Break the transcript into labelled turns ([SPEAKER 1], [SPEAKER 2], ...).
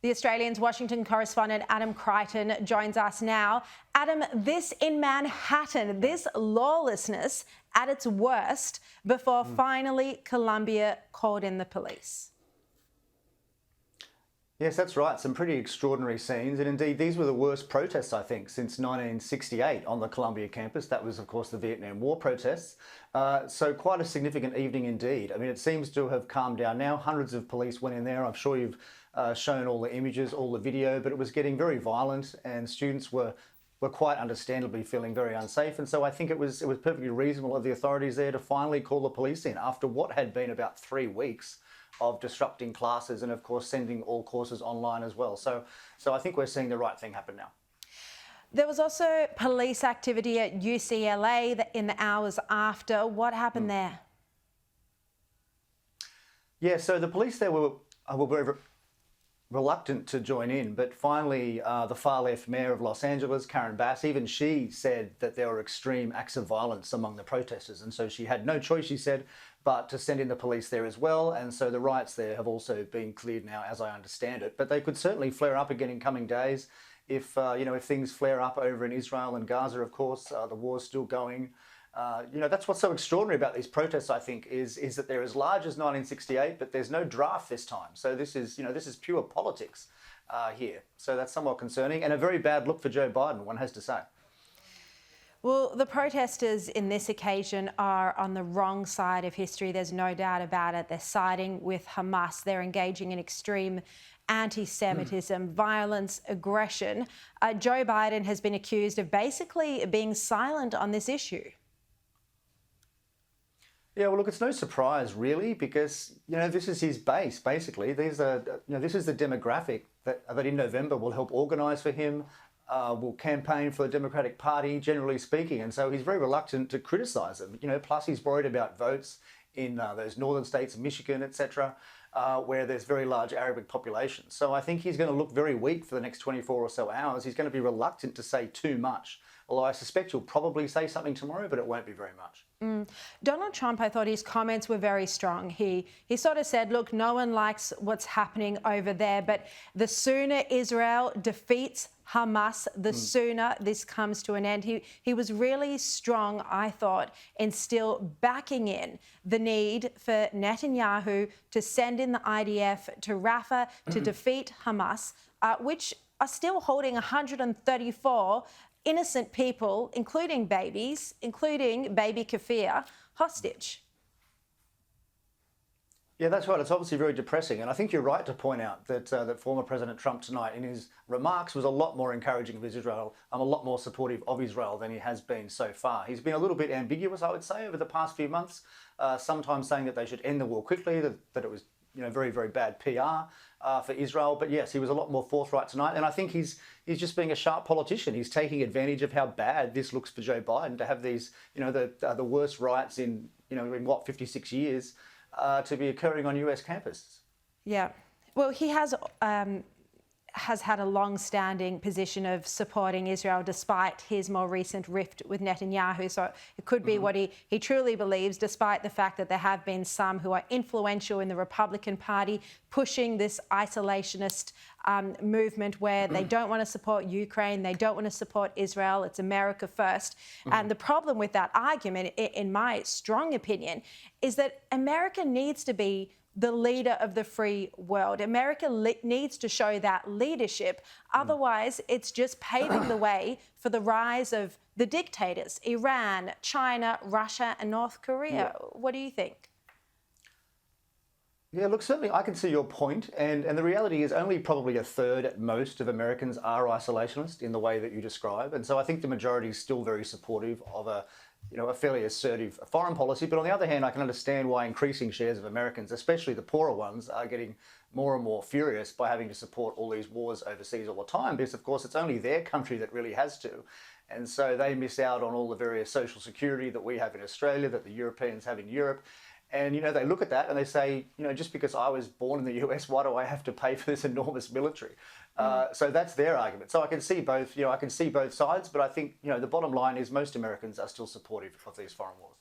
[SPEAKER 1] The Australian's Washington correspondent Adam Creighton joins us now. Adam, this in Manhattan, this lawlessness at its worst before finally Columbia called in the police.
[SPEAKER 2] Yes, that's right. Some pretty extraordinary scenes. And indeed, these were the worst protests, I think, since 1968 on the Columbia campus. That was, of course, the Vietnam War protests. So quite a significant evening indeed. I mean, it seems to have calmed down now. Hundreds of police went in there. I'm sure you've shown all the images, all the video, but it was getting very violent and students were quite understandably feeling very unsafe. And so I think it was perfectly reasonable of the authorities there to finally call the police in after what had been about 3 weeks of disrupting classes and, of course, sending all courses online as well. So I think we're seeing the right thing happen now.
[SPEAKER 1] There was also police activity at UCLA in the hours after. What happened there? Yeah,
[SPEAKER 2] so the police there were very reluctant to join in, but finally the far-left mayor of Los Angeles, Karen Bass, even she said that there were extreme acts of violence among the protesters, and so she had no choice, she said, but to send in the police there as well. And so the riots there have also been cleared now, as I understand it, but they could certainly flare up again in coming days if if things flare up over in Israel and Gaza. Of course, the war's still going. That's what's so extraordinary about these protests, I think, is that they're as large as 1968, but there's no draft this time. So this is pure politics here. So that's somewhat concerning and a very bad look for Joe Biden, one has to say.
[SPEAKER 1] Well, the protesters in this occasion are on the wrong side of history. There's no doubt about it. They're siding with Hamas. They're engaging in extreme anti-Semitism, violence, aggression. Joe Biden has been accused of basically being silent on this issue.
[SPEAKER 2] Yeah, well, look, it's no surprise, really, because, this is his base, basically. This is the demographic that in November will help organise for him, will campaign for the Democratic Party, generally speaking. And so he's very reluctant to criticise them. Plus he's worried about votes in those northern states, Michigan, etc., where there's very large Arabic populations. So I think he's going to look very weak for the next 24 or so hours. He's going to be reluctant to say too much. Although I suspect he'll probably say something tomorrow, but it won't be very much. Donald
[SPEAKER 1] Trump, I thought his comments were very strong. He sort of said, look, no one likes what's happening over there, but the sooner Israel defeats Hamas, the sooner this comes to an end. He was really strong, I thought, in still backing in the need for Netanyahu to send in the IDF to Rafah to defeat Hamas, which are still holding 134 innocent people, including babies, including baby Kafir, hostage.
[SPEAKER 2] Yeah, that's right. It's obviously very depressing. And I think you're right to point out that former President Trump tonight in his remarks was a lot more encouraging of Israel. I'm a lot more supportive of Israel than he has been so far. He's been a little bit ambiguous, I would say, over the past few months, sometimes saying that they should end the war quickly, that it was very, very bad PR for Israel. But yes, he was a lot more forthright tonight. And I think he's just being a sharp politician. He's taking advantage of how bad this looks for Joe Biden to have these, the worst riots in 56 years to be occurring on US campuses.
[SPEAKER 1] Yeah. Well, he has had a long-standing position of supporting Israel despite his more recent rift with Netanyahu. So it could be what he truly believes, despite the fact that there have been some who are influential in the Republican Party pushing this isolationist movement where they don't want to support Ukraine, they don't want to support Israel, it's America first. And the problem with that argument, in my strong opinion, is that America needs to be the leader of the free world. America needs to show that leadership. Otherwise, it's just paving the way for the rise of the dictators, Iran, China, Russia, and North Korea. What do you think?
[SPEAKER 2] Yeah, look, certainly I can see your point, and the reality is only probably a third at most of Americans are isolationist in the way that you describe. And so I think the majority is still very supportive of a fairly assertive foreign policy. But on the other hand, I can understand why increasing shares of Americans, especially the poorer ones, are getting more and more furious by having to support all these wars overseas all the time, because of course it's only their country that really has to. And so they miss out on all the various social security that we have in Australia, that the Europeans have in Europe. And, they look at that and they say, just because I was born in the US, why do I have to pay for this enormous military? So that's their argument. So I can see both, I can see both sides, but I think, the bottom line is most Americans are still supportive of these foreign wars.